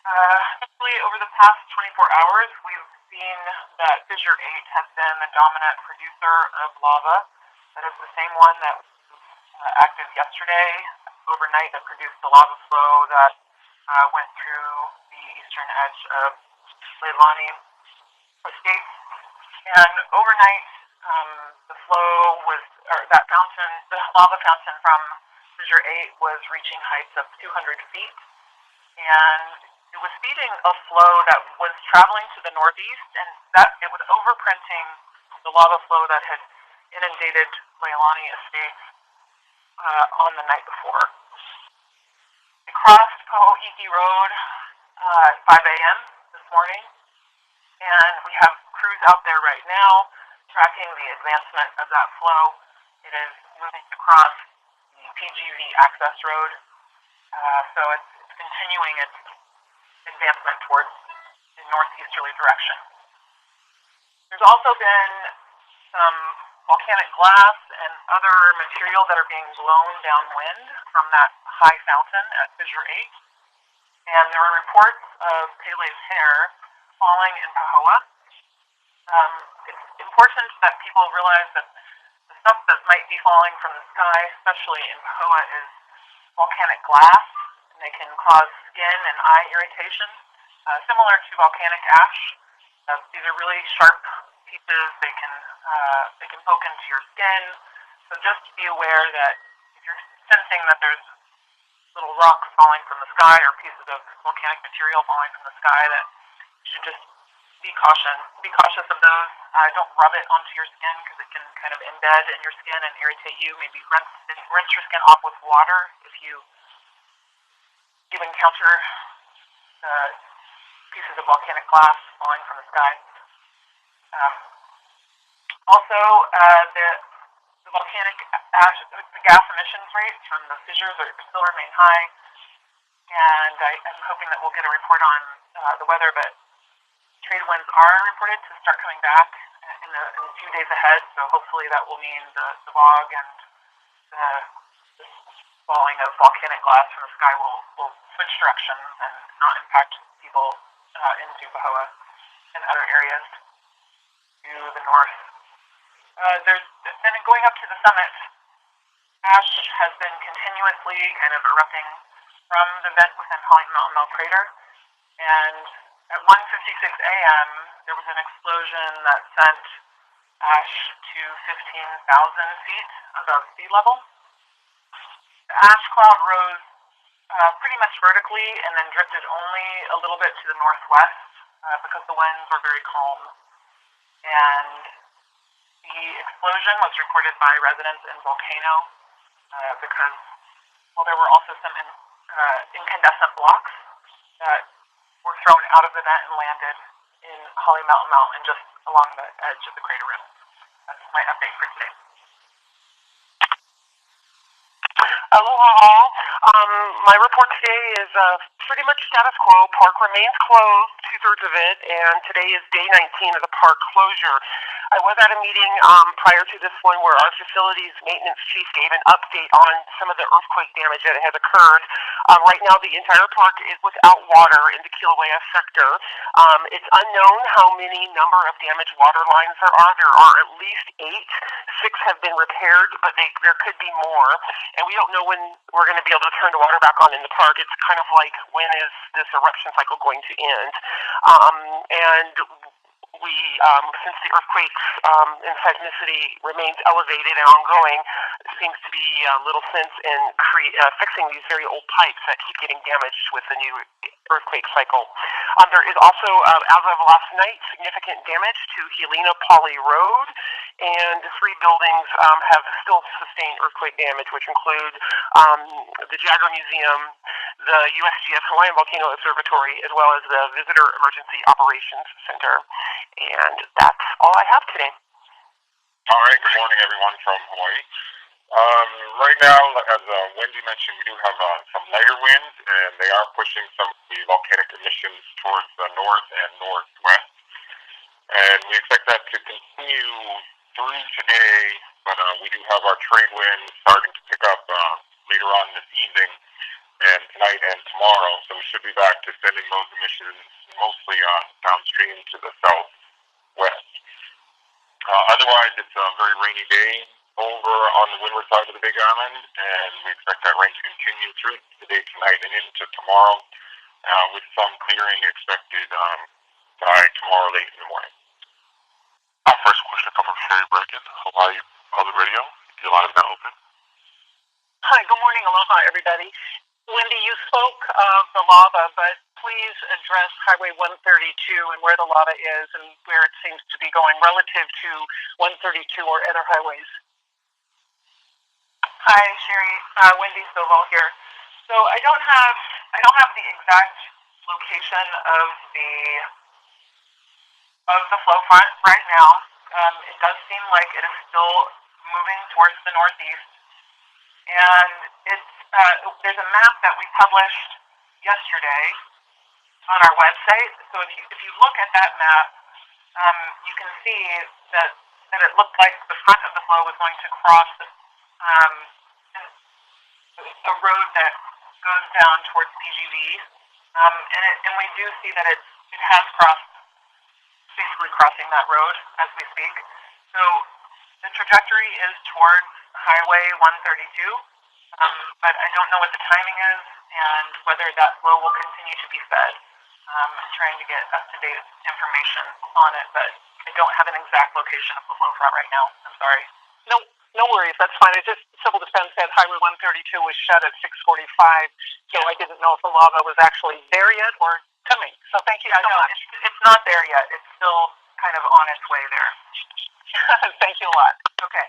Actually, over the past 24 hours, we've seen that Fissure 8 has been the dominant producer of lava. That is the same one that was active yesterday, overnight, that produced the lava flow that went through the eastern edge of Leilani State. And overnight, the flow was, or that fountain, the lava fountain from Fissure 8 was reaching heights of 200 feet. And it was feeding a flow that was traveling to the northeast, and that it was overprinting the lava flow that had inundated Leilani Estates on the night before. It crossed Pohoiki Road at 5 a.m. this morning, and we have crews out there right now tracking the advancement of that flow. It is moving across the PGV access road, so it's continuing its advancement towards the northeasterly direction. There's also been some volcanic glass and other material that are being blown downwind from that high fountain at Fissure 8. And there were reports of Pele's hair falling in Pahoa. It's important that people realize that the stuff that might be falling from the sky, especially in Pahoa, is volcanic glass, and they can cause skin and eye irritation, similar to volcanic ash. These are really sharp pieces. They can poke into your skin. So just be aware that if you're sensing that there's little rocks falling from the sky or pieces of volcanic material falling from the sky, that you should just be cautious of those. Don't rub it onto your skin because it can kind of embed in your skin and irritate you. Maybe rinse your skin off with water if you encounter pieces of volcanic glass falling from the sky. Also, the volcanic ash, the gas emissions rates from the fissures still remain high, and I'm hoping that we'll get a report on the weather, but trade winds are reported to start coming back in a few days ahead, so hopefully that will mean the fog and the falling of volcanic glass from the sky will switch directions and not impact people into Pahoa and other areas to the north. Then going up to the summit, ash has been continuously kind of erupting from the vent within Holly Mountain Melt crater, and at 1:56 a.m., there was an explosion that sent ash to 15,000 feet above sea level. The ash cloud rose pretty much vertically and then drifted only a little bit to the northwest because the winds were very calm. And the explosion was reported by residents in Volcano because, well, there were also some incandescent blocks that were thrown out of the vent and landed in Holly Mountain just along the edge of the crater rim. That's my update for today. Aloha all. My report today is pretty much status quo. Park remains closed, 2/3 of it, and today is day 19 of the park closure. I was at a meeting prior to this one where our facilities maintenance chief gave an update on some of the earthquake damage that has occurred. Right now, the entire park is without water in the Kilauea sector. It's unknown how many number of damaged water lines there are. There are at least 8. 6 have been repaired, but there could be more. And we don't know when we're going to be able to turn the water back on in the park. It's kind of like, when is this eruption cycle going to end? And we, since the earthquakes and seismicity remains elevated and ongoing, there seems to be little sense in fixing these very old pipes that keep getting damaged with the new earthquake cycle. There is also, as of last night, significant damage to Helena Poly Road, and 3 buildings have still sustained earthquake damage, which include the Jagger Museum, the USGS Hawaiian Volcano Observatory, as well as the Visitor Emergency Operations Center. And that's all I have today. All right, good morning everyone from Hawaii. Right now, as Wendy mentioned, we do have some lighter winds, and they are pushing some of the volcanic emissions towards the north and northwest. And we expect that to continue through today, but we do have our trade winds starting to pick up later on this evening. and tonight and tomorrow. So we should be back to sending those emissions mostly downstream to the southwest. Otherwise, it's a very rainy day over on the windward side of the Big Island, and we expect that rain to continue through the day tonight and into tomorrow, with some clearing expected by tomorrow late in the morning. Our first question comes from Sherry Brecken, Hawaii Public Radio. Your line is now open. Hi, good morning. Aloha, everybody. Wendy, you spoke of the lava, but please address Highway 132 and where the lava is and where it seems to be going relative to 132 or other highways. Hi, Sherry. Wendy Stovall here. So I don't have the exact location of the flow front right now. It does seem like it is still moving towards the northeast, and there's a map that we published yesterday on our website. So if you look at that map, you can see that it looked like the front of the flow was going to cross a road that goes down towards PGV, and we do see that it has basically crossing that road as we speak. So the trajectory is towards Highway 132, but I don't know what the timing is and whether that flow will continue to be fed. I'm trying to get up-to-date information on it, but I don't have an exact location of the flow front right now. I'm sorry. No worries. That's fine. It just Civil Defense said Highway 132 was shut at 6:45, so I didn't know if the lava was actually there yet or coming. So thank you so much. It's not there yet. It's still kind of on its way there. Thank you a lot. Okay.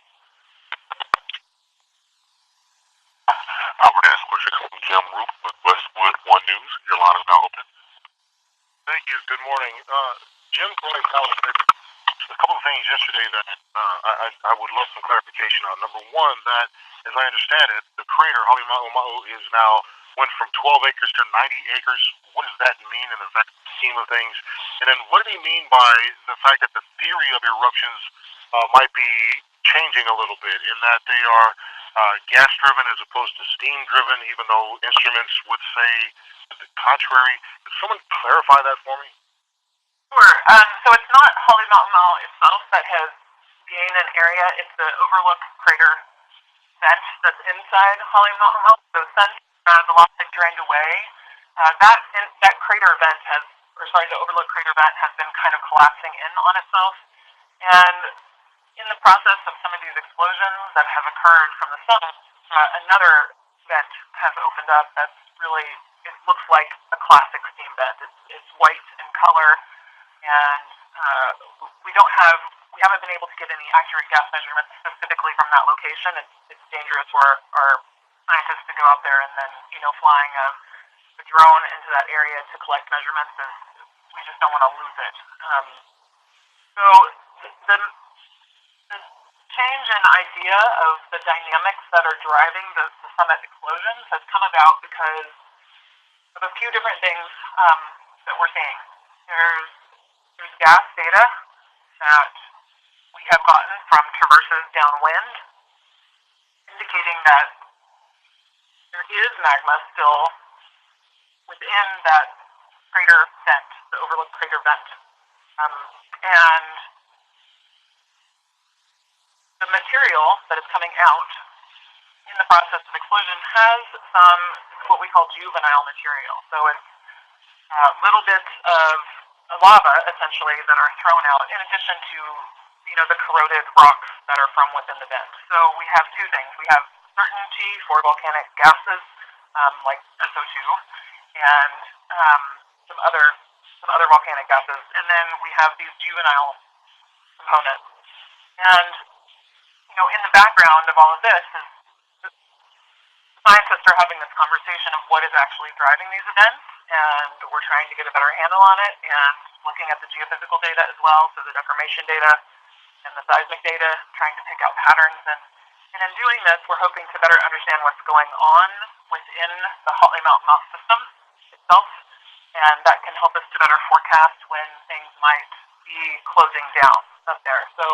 Our next question comes from Jim Roop with Westwood One News. Your line is now open. Thank you. Good morning. Jim pointed out a couple of things yesterday that I would love some clarification on. Number one, that, as I understand it, the crater, Halemaumau, is now went from 12 acres to 90 acres. What does that mean in the scheme of things? And then what did he mean by the fact that the theory of eruptions might be changing a little bit, in that they are gas-driven as opposed to steam-driven, even though instruments would say the contrary? Could someone clarify that for me? Sure. So it's not Halemaumau itself that has gained an area. It's the overlook crater vent that's inside Halemaumau. So since the lava drained away, that crater vent the overlook crater vent has been kind of collapsing in on itself. And in the process of some of these explosions that have occurred from the sun, another vent has opened up that's really, it looks like a classic steam vent. It's white in color, and we haven't been able to get any accurate gas measurements specifically from that location. It's dangerous for our scientists to go out there and then, flying a drone into that area to collect measurements, we just don't want to lose it. So the change in idea of the dynamics that are driving the summit explosions has come about because of a few different things that we're seeing. There's gas data that we have gotten from traverses downwind, indicating that there is magma still within that crater vent, the overlook crater vent. And the material that is coming out in the process of explosion has some what we call juvenile material. So it's little bits of lava, essentially, that are thrown out, in addition to the corroded rocks that are from within the vent. So we have two things. We have certainty for volcanic gases like SO2 and some other volcanic gases, and then we have these juvenile components. And in the background of all of this is scientists are having this conversation of what is actually driving these events, and we're trying to get a better handle on it, and looking at the geophysical data as well, so the deformation data and the seismic data, trying to pick out patterns. And in doing this, we're hoping to better understand what's going on within the Halemaumau system itself, and that can help us to better forecast when things might be closing down up there. So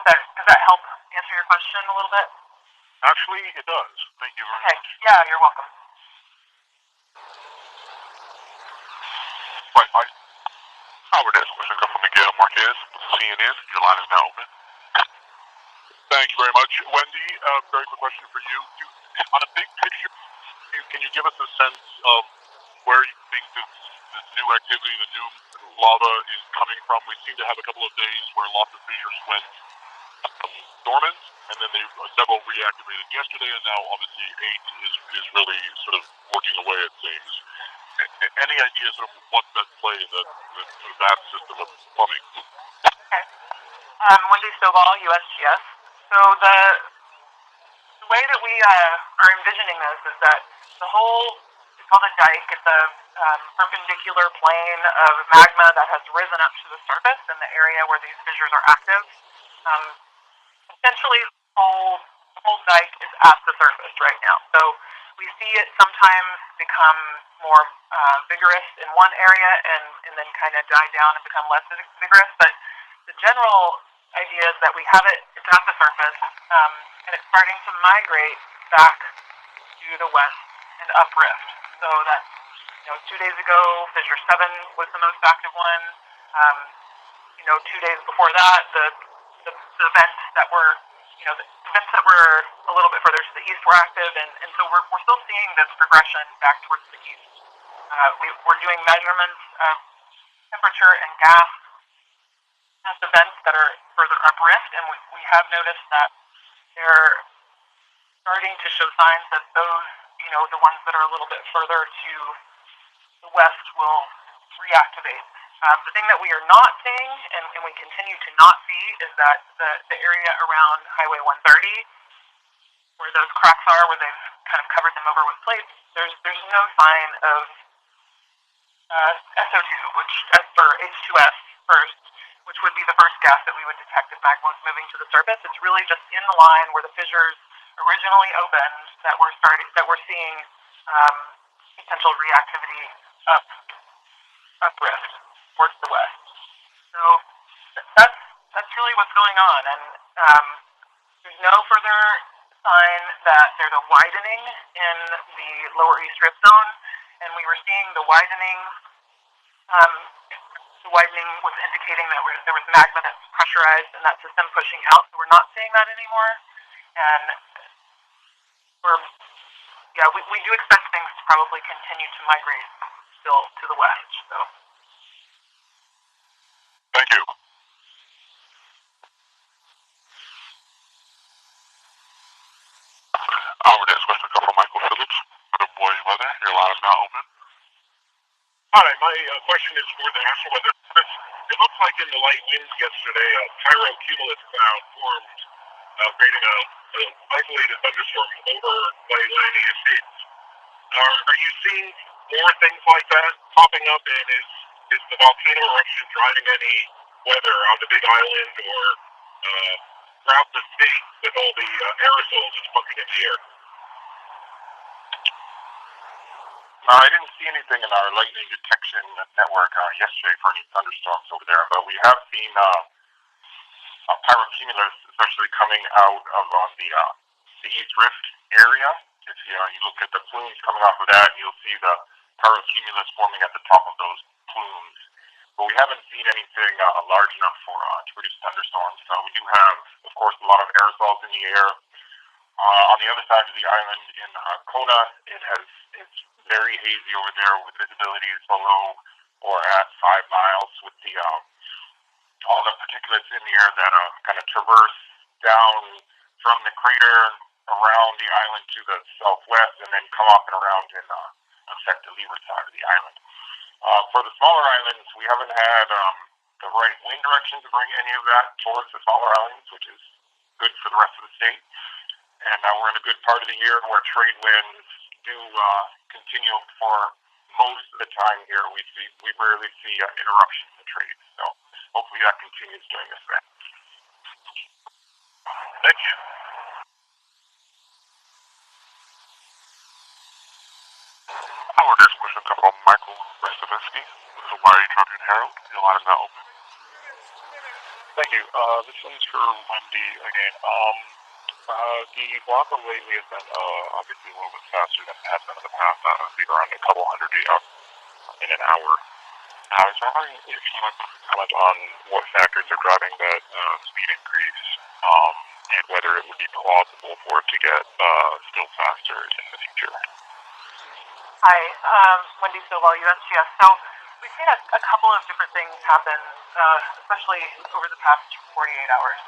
does that help answer your question a little bit? Actually, it does. Thank you very much. Yeah, you're welcome. Right. Our next question comes from Miguel Marquez with CNN. Your line is now open. Thank you very much. Wendy, very quick question for you. On a big picture, can you give us a sense of where you think this new activity, the new lava is coming from? We seem to have a couple of days where lots of fissures went dormant, and then several reactivated yesterday, and now obviously 8 is really sort of working away, it seems. Any idea sort of what's at play in the sort of that system of plumbing? Okay. Wendy Stovall, USGS. So the way that we are envisioning this is that the whole, it's called a dike, it's a perpendicular plane of magma that has risen up to the surface in the area where these fissures are active. Essentially, the whole dike is at the surface right now. So we see it sometimes become more vigorous in one area and then kind of die down and become less vigorous. But the general idea is that we have it's at the surface, and it's starting to migrate back to the west and uprift. So that's, 2 days ago, fissure 7 was the most active one. 2 days before that, the vents that were, the vents that were a little bit further to the east were active, and so we're still seeing this progression back towards the east. We're doing measurements of temperature and gas at the vents that are further uprift, and we have noticed that they're starting to show signs that those, the ones that are a little bit further to the west will reactivate. The thing that we are not seeing, and we continue to not see, is that the area around Highway 130, where those cracks are, where they've kind of covered them over with plates, there's no sign of SO2, which for H2S first, which would be the first gas that we would detect if magma was moving to the surface. It's really just in the line where the fissures originally opened that we're seeing potential reactivity uprift towards the west. So that's really what's going on, and there's no further sign that there's a widening in the lower east rift zone, and we were seeing the widening. The widening was indicating that there was magma that's pressurized in that system pushing out, so we're not seeing that anymore. And we do expect things to probably continue to migrate still to the west. So. Thank you. Our next question comes from Michael Phillips with Boys Weather. Your line is now open. Hi, my question is for the National Weather Service. It looks like in the light winds yesterday, a pyrocumulus cloud formed, creating an isolated thunderstorm over the Atlantic States. Are you seeing more things like that popping up, and is the volcano eruption driving any weather on the Big Island or throughout the state with all the aerosols just pumping in the air? I didn't see anything in our lightning detection network yesterday for any thunderstorms over there, but we have seen pyrocumulus, especially coming out of on the East Rift area. If you look at the plumes coming off of that, you'll see the pyrocumulus forming at the top of those plumes. But we haven't seen anything large enough to produce thunderstorms. We do have, of course, a lot of aerosols in the air. On the other side of the island in Kona, it's very hazy over there with visibility below or at 5 miles with the all the particulates in the air that kind of traverse down from the crater around the island to the southwest and then come up and around and affect the leeward side of the island. For the smaller islands, we haven't had the right wind direction to bring any of that towards the smaller islands, which is good for the rest of the state. And we're in a good part of the year where trade winds do continue for most of the time here. We rarely see interruption in the trade. So hopefully that continues during this event. Thank you. Our next question comes from Michael Restovinsky with the Hawaii Tribune Herald. Your line is now open. Thank you. This one's for Wendy again. The lava lately has been obviously a little bit faster than it has been in the past. I think around a couple hundred in an hour. I was wondering if you might comment on what factors are driving that speed increase, and whether it would be plausible for it to get still faster in the future. Hi, Wendy Stovall, USGS. So we've seen a couple of different things happen, especially over the past 48 hours.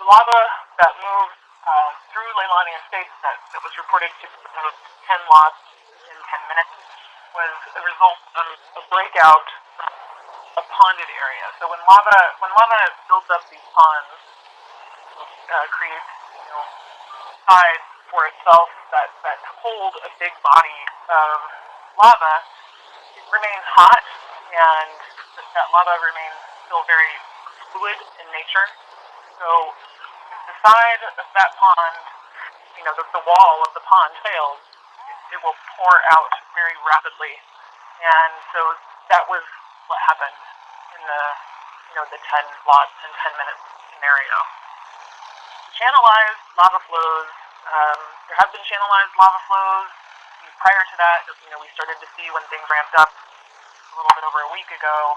The lava that moved through Leilani Estates that was reported to 10 lots in 10 minutes was a result of a breakout of a ponded area. So when lava builds up these ponds, creates sides for itself that hold a big body of lava, it remains hot, and that lava remains still very fluid in nature. So if the side of that pond, the wall of the pond fails, it will pour out very rapidly. And so that was what happened in the 10 lots in 10 minutes scenario. Channelized lava flows, there have been channelized lava flows. Prior to that, we started to see when things ramped up a little bit over a week ago,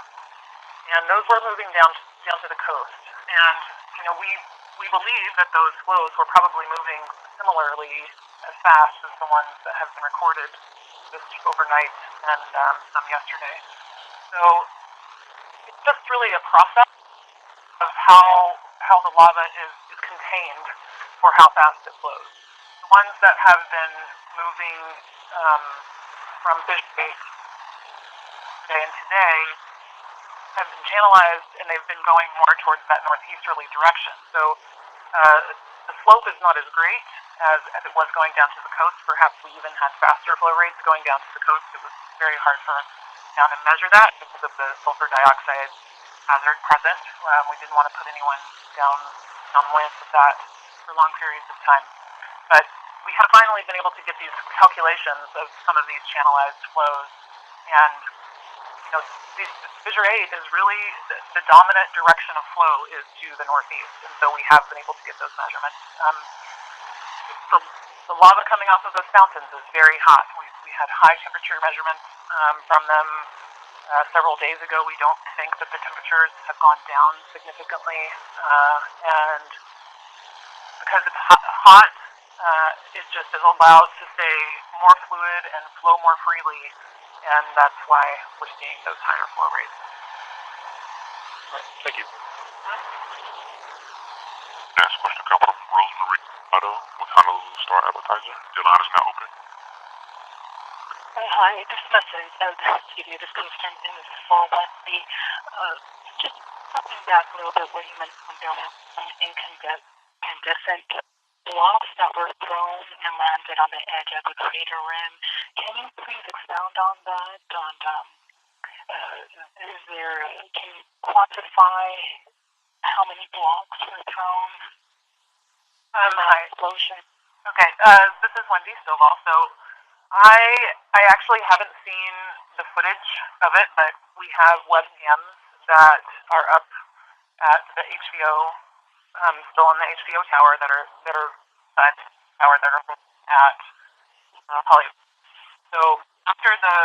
and those were moving down to the coast. And we believe that those flows were probably moving similarly as fast as the ones that have been recorded this overnight and some yesterday. So it's just really a process of how the lava is contained for how fast it flows. The ones that have been moving from Fish Gate today and today have been channelized, and they've been going more towards that northeasterly direction. So the slope is not as great as it was going down to the coast. Perhaps we even had faster flow rates going down to the coast. It was very hard for us down to measure that because of the sulfur dioxide hazard present. We didn't want to put anyone downwind with that for long periods of time. But we have finally been able to get these calculations of some of these channelized flows, and Fissure 8 is really the dominant direction of flow is to the northeast, and so we have been able to get those measurements. The lava coming off of those fountains is very hot. We had high temperature measurements from them several days ago. We don't think that the temperatures have gone down significantly, and because it's hot, it just is allowed to stay more fluid and flow more freely, and that's why we're seeing those higher flow rates. All right, thank you. Next question comes from Rosemary Otto with Honolulu Star Advertiser. Your line is now open. Hi, this message, this question is for Wendy. Just stepping back a little bit where you mentioned there were some incandescent blocks that were thrown and landed on the edge of the crater rim. Can you please expound on that? Can you quantify how many blocks were thrown in that explosion? Okay, this is Wendy Stovall. So I actually haven't seen the footage of it, but we have webcams that are up at the HVO, still on the HVO tower that are at Hollywood. So after the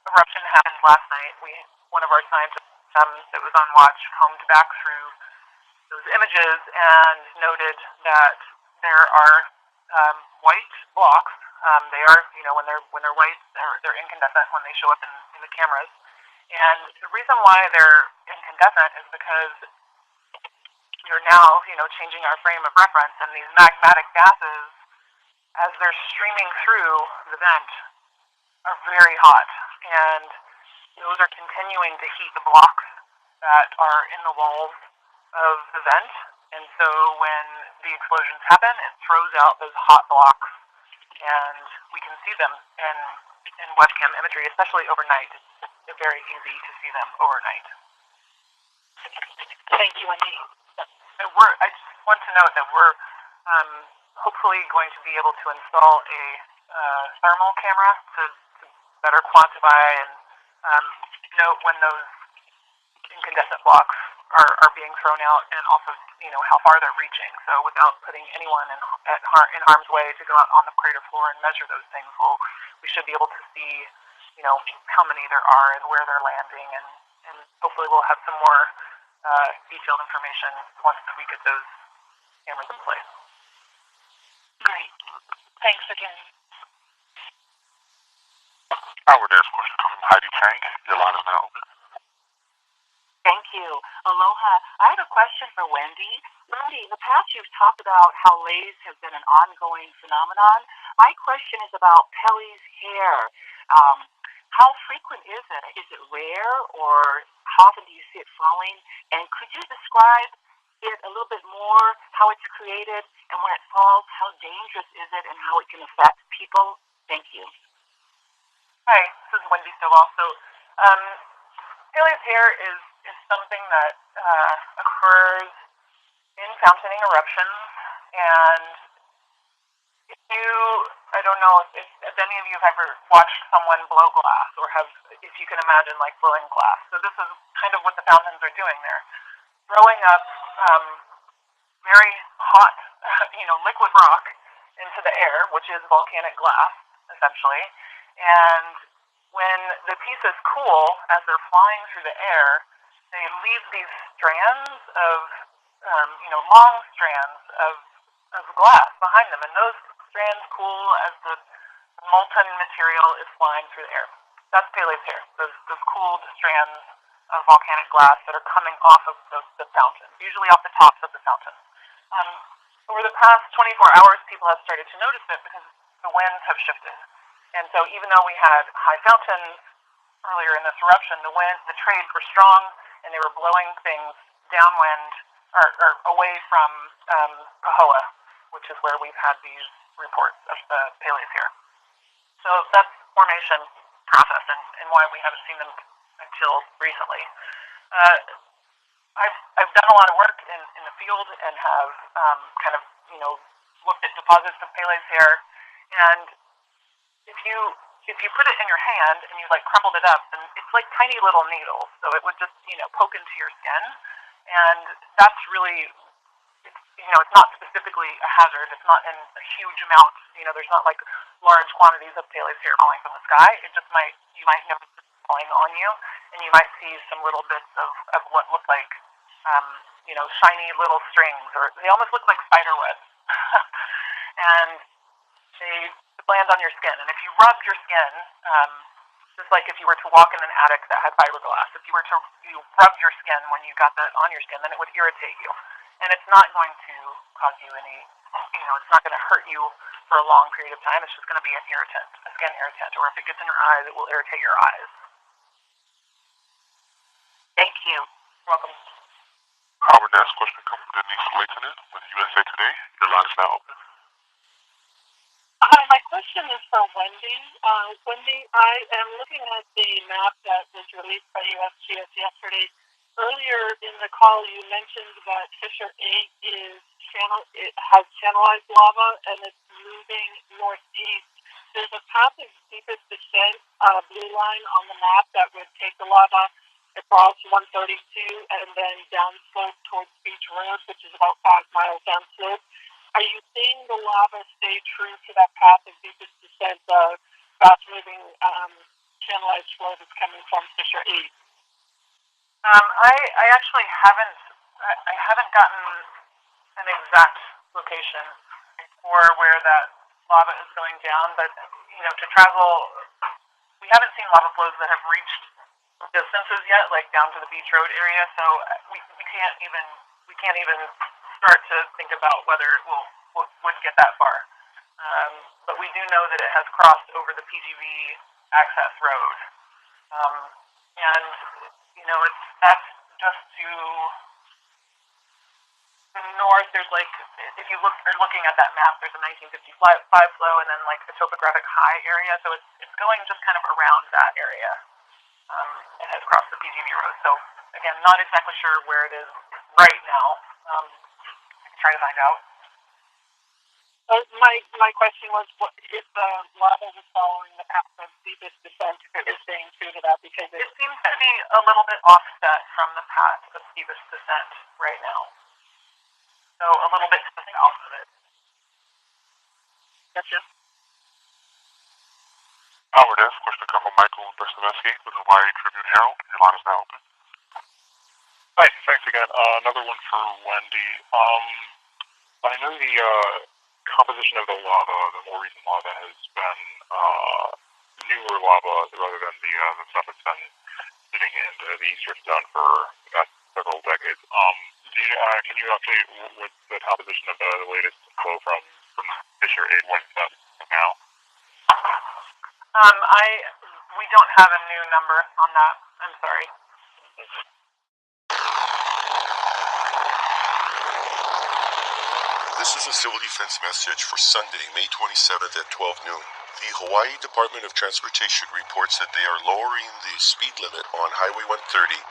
eruption happened last night, one of our scientists that was on watch combed back through those images and noted that there are white blocks. They are, when they're white, they're incandescent when they show up in the cameras. And the reason why they're incandescent is because we're now, changing our frame of reference, and these magmatic gases, as they're streaming through the vent, are very hot, and those are continuing to heat the blocks that are in the walls of the vent. And so when the explosions happen, it throws out those hot blocks, and we can see them in webcam imagery, especially overnight. It's very easy to see them overnight. Thank you, Wendy. I just want to note that we're hopefully going to be able to install a thermal camera to better quantify and note when those incandescent blocks are being thrown out, and also how far they're reaching. So without putting anyone in harm's way to go out on the crater floor and measure those things, we should be able to see how many there are and where they're landing, and hopefully we'll have some more detailed information once we get those cameras in place. Great. Thanks again. Our next question comes from Heidi Chang. Your line is now open. Thank you. Aloha. I have a question for Wendy. Wendy, in the past you've talked about how lays have been an ongoing phenomenon. My question is about Pele's hair. How frequent is it? Is it rare, or how often do you see it falling? And could you describe it a little bit more, how it's created, and when it falls, how dangerous is it, and how it can affect people? Thank you. Hi, this is Wendy Stovall. So, Pele's hair is something that occurs in fountain eruptions, and I don't know if any of you have ever watched someone blow glass, or if you can imagine like blowing glass. So this is kind of what the fountains are doing. They're throwing up very hot, liquid rock into the air, which is volcanic glass, essentially. And when the pieces cool, as they're flying through the air, they leave these strands of, long strands of glass behind them. And those strands cool as the molten material is flying through the air. That's Pele's hair, those cooled strands of volcanic glass that are coming off of the fountain, usually off the tops of the fountain. Over the past 24 hours, people have started to notice it because the winds have shifted. And so even though we had high fountains earlier in this eruption, the trades were strong, and they were blowing things downwind or away from Pahoa, which is where we've had these reports of the Pele's hair. So that's formation process and why we haven't seen them until recently. I've done a lot of work in the field and have looked at deposits of Pele's hair, and if you put it in your hand and you crumbled it up, then it's like tiny little needles, so it would just poke into your skin, and that's really it's not specifically a hazard. It's not in a huge amount. There's not large quantities of Pele's hair falling from the sky. It just you might notice it falling on you, and you might see some little bits of what look like shiny little strings, or they almost look like spider webs. And they land on your skin. And if you rub your skin, just like if you were to walk in an attic that had fiberglass, if you were to rub your skin when you got that on your skin, then it would irritate you. And it's not going to cause you any, it's not going to hurt you for a long period of time. It's just going to be an irritant, a skin irritant. Or if it gets in your eyes, it will irritate your eyes. Thank you. You're welcome. Our next question comes from Denise Laitonen with USA Today. Your line is now open. Hi, my question is for Wendy. Wendy, I am looking at the map that was released by USGS yesterday. Earlier in the call, you mentioned that Fissure 8 has channelized lava and it's moving northeast. There's a path of steepest descent, blue line on the map that would take the lava across 132 and then downslope towards Beach Road, which is about 5 miles downslope. Are you seeing the lava stay true to that path of deepest descent, fast-moving channelized flow that's coming from Fissure 8? I actually haven't gotten an exact location for where that lava is going down, but to travel, we haven't seen lava flows that have reached distances yet, like down to the Beach Road area. So we can't even start to think about whether it would get that far. But we do know that it has crossed over the PGV access road, and that's just to the north. There's if you are looking at that map, there's a 1955 flow, and then a topographic high area. So it's going just kind of around that area. And has crossed the PGV road. So again, not exactly sure where it is right now. I can try to find out. My question was, what if the lava was following the path of deepest descent, if it was staying true to that, because it seems to be a little bit offset from the path of steepest descent right now. So a little bit to the south of it. Gotcha. Our next question comes from Michael Zabesky with the Hawaii Tribune Herald. Your line is now open. Hi, thanks again. Another one for Wendy. I know the composition of the lava, the more recent lava, has been newer lava rather than the stuff that's been sitting in the East Rift Zone for the past several decades. Can you update what the composition of the latest flow from Fissure 8 was now? We don't have a new number on that. I'm sorry. This is a civil defense message for Sunday, May 27th at 12 noon. The Hawaii Department of Transportation reports that they are lowering the speed limit on Highway 130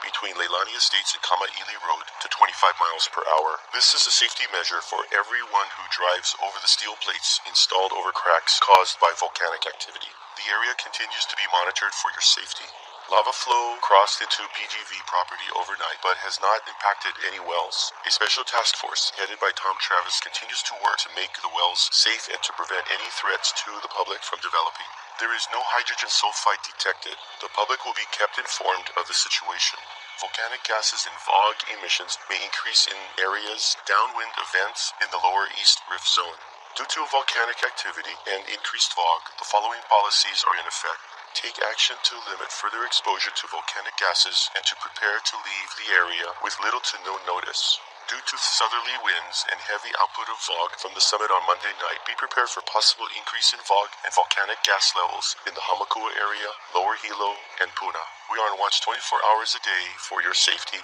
between Leilani Estates and Kama'ili Road to 25 miles per hour. This is a safety measure for everyone who drives over the steel plates installed over cracks caused by volcanic activity. The area continues to be monitored for your safety. Lava flow crossed into PGV property overnight, but has not impacted any wells. A special task force headed by Tom Travis continues to work to make the wells safe and to prevent any threats to the public from developing. There is no hydrogen sulfide detected. The public will be kept informed of the situation. Volcanic gases and fog emissions may increase in areas downwind of vents in the lower East Rift Zone. Due to volcanic activity and increased fog, the following policies are in effect. Take action to limit further exposure to volcanic gases and to prepare to leave the area with little to no notice. Due to southerly winds and heavy output of fog from the summit on Monday night, be prepared for possible increase in fog and volcanic gas levels in the Hamakua area, Lower Hilo, and Puna. We are on watch 24 hours a day for your safety.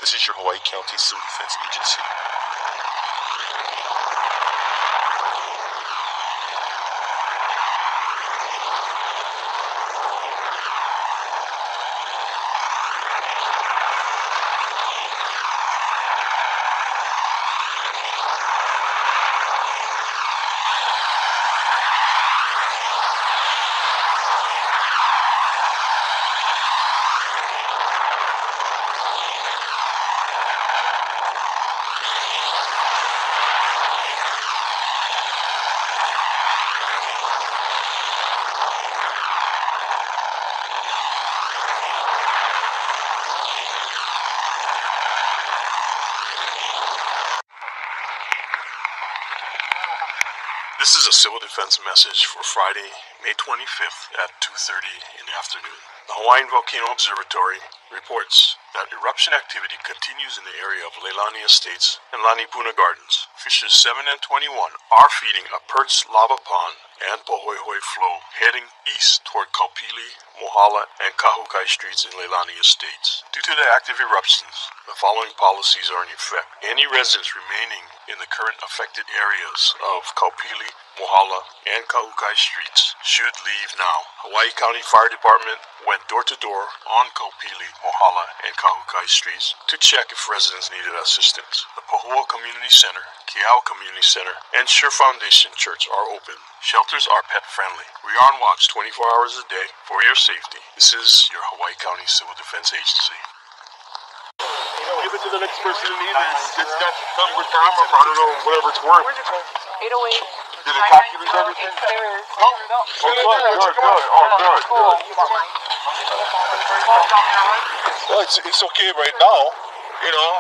This is your Hawaii County Civil Defense Agency. This is a civil defense message for Friday, May 25th at 2:30 in the afternoon. The Hawaiian Volcano Observatory reports that eruption activity continues in the area of Leilani Estates and Lani Puna Gardens. Fissures 7 and 21 are feeding a perched lava pond and Pohoihoi flow heading east toward Kaupili, Mohala, and Kahukai streets in Leilani Estates. Due to the active eruptions, the following policies are in effect. Any residents remaining in the current affected areas of Kaupili, Mohala, and Kahukai streets should leave now. Hawaii County Fire Department went door to door on Kaupili, Mohala, and Kahukai streets to check if residents needed assistance. The Pohua Community Center, Keau Community Center, and Sure Foundation Church are open. Shelters are pet friendly. We are on watch 24 hours a day for your safety. This is your Hawaii County Civil Defense Agency. Give it to the next person who needs it. It's got some with hammer, I don't know, whatever it's worth. 808. Did it calculate everything? No. Oh, good. Oh, good. Well, it's okay right now, you know.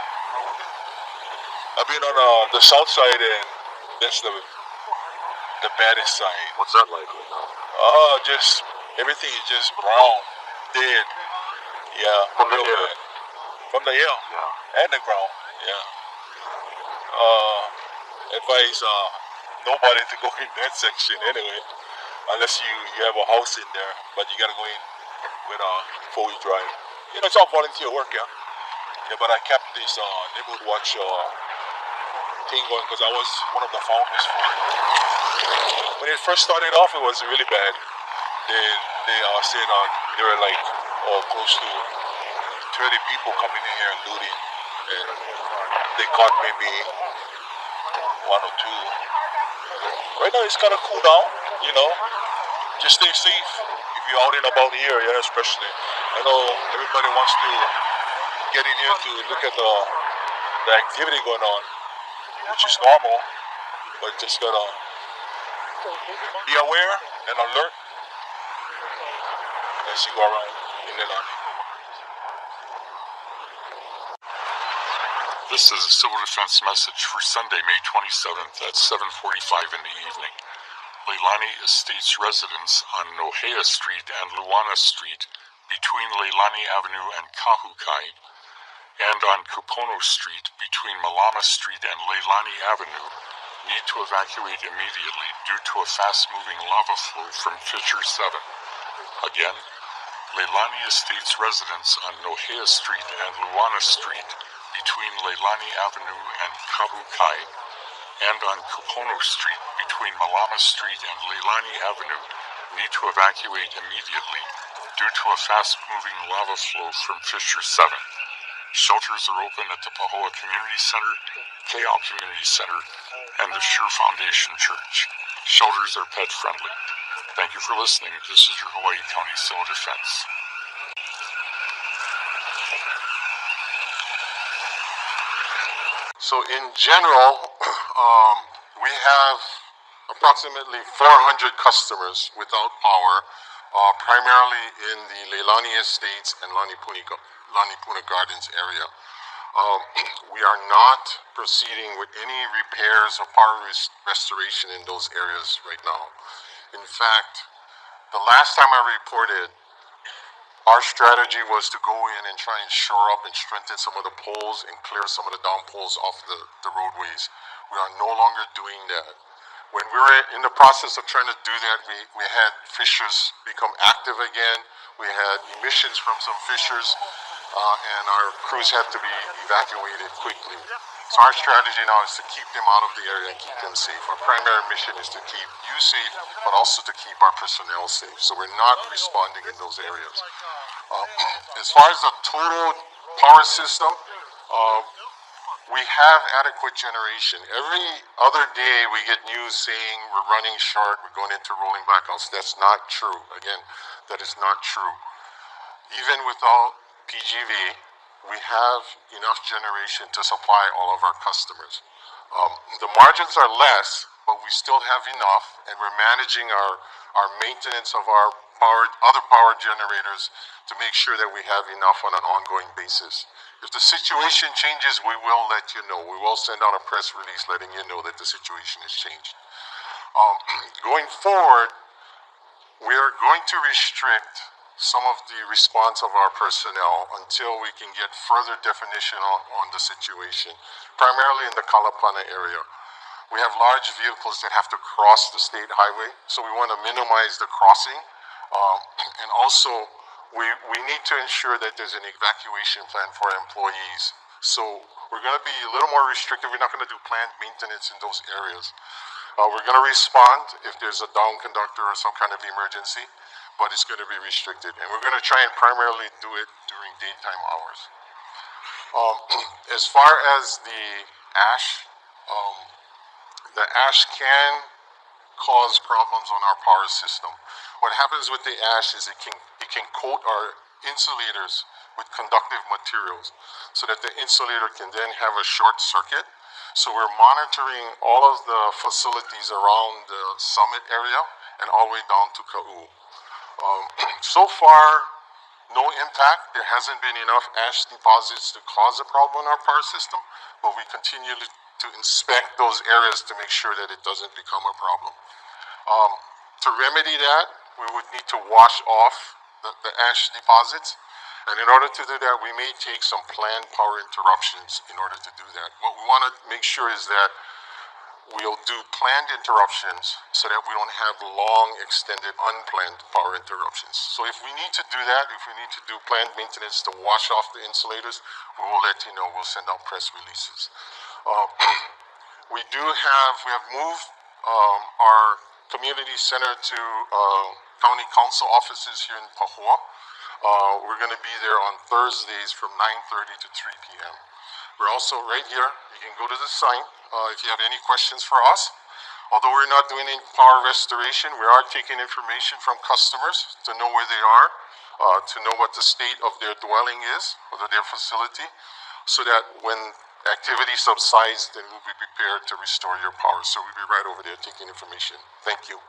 I've been on the south side, and that's the baddest side. What's that like right now? Just everything is just brown, dead. Yeah, From the real air. bad. From the air Yeah. and the ground. Yeah. Advise nobody to go in that section anyway, unless you have a house in there. But you gotta go in with a 4-wheel drive. You know, it's all volunteer work, yeah. Yeah, but I kept this neighborhood watch thing going because I was one of the founders for it. When it first started off, it was really bad. They said there were like close to 30 people coming in here and looting, and they caught maybe 1 or 2. Right now it's kind of cool down, you know. Just stay safe if you're out and about here, yeah, especially. I know everybody wants to get in here to look at the activity going on, which is normal, but just gotta be aware and alert as you go around. in Leilani. This is a civil defense message for Sunday, May 27th at 7:45 in the evening. Leilani Estates residents on Nohea Street and Luana Street between Leilani Avenue and Kahukai, and on Kupono Street between Malama Street and Leilani Avenue need to evacuate immediately due to a fast-moving lava flow from Fissure 7. Again, Leilani Estates residents on Nohea Street and Luana Street between Leilani Avenue and Kahukai, and on Kupono Street between Malama Street and Leilani Avenue need to evacuate immediately due to a fast-moving lava flow from Fissure 7. Shelters are open at the Pahoa Community Center, Kayal Community Center, and the Sure Foundation Church. Shelters are pet-friendly. Thank you for listening. This is your Hawaii County Civil Defense. So in general, we have approximately 400 customers without power, primarily in the Leilani Estates and Lani Puna Gardens area. We are not proceeding with any repairs or power restoration in those areas right now. In fact, the last time I reported, our strategy was to go in and try and shore up and strengthen some of the poles and clear some of the down poles off the roadways. We are no longer doing that. When we were in the process of trying to do that, we had fissures become active again. We had emissions from some fissures, and our crews had to be evacuated quickly. So our strategy now is to keep them out of the area and keep them safe. Our primary mission is to keep you safe, but also to keep our personnel safe. So we're not responding in those areas. As far as the total power system, we have adequate generation. Every other day we get news saying we're running short, we're going into rolling blackouts. That's not true. Again, that is not true. Even without PGV, we have enough generation to supply all of our customers. The margins are less, but we still have enough, and we're managing our maintenance of our other power generators to make sure that we have enough on an ongoing basis. If the situation changes, we will let you know. We will send out a press release letting you know that the situation has changed. Going forward, we are going to restrict some of the response of our personnel until we can get further definition on the situation, primarily in the Kalapana area. We have large vehicles that have to cross the state highway, so we want to minimize the crossing. And also, we need to ensure that there's an evacuation plan for our employees. So we're going to be a little more restrictive. We're not going to do planned maintenance in those areas. We're going to respond if there's a down conductor or some kind of emergency, but it's going to be restricted. And we're going to try and primarily do it during daytime hours. As far as the ash can cause problems on our power system. What happens with the ash is it can coat our insulators with conductive materials so that the insulator can then have a short circuit. So we're monitoring all of the facilities around the summit area and all the way down to Ka'u. So far, no impact. There hasn't been enough ash deposits to cause a problem in our power system, but we continue to inspect those areas to make sure that it doesn't become a problem. To remedy that, we would need to wash off the ash deposits. And in order to do that, we may take some planned power interruptions in order to do that. What we want to make sure is that we'll do planned interruptions so that we don't have long, extended, unplanned power interruptions. So if we need to do that, if we need to do planned maintenance to wash off the insulators, we will let you know. We'll send out press releases. We have moved our community center to county council offices here in Pahoa. We're going to be there on Thursdays from 9:30 to 3 p.m. We're also right here. You can go to the site if you have any questions for us. Although we're not doing any power restoration, we are taking information from customers to know where they are, to know what the state of their dwelling is, or their facility, so that when activity subsides, then we'll be prepared to restore your power. So we'll be right over there taking information. Thank you.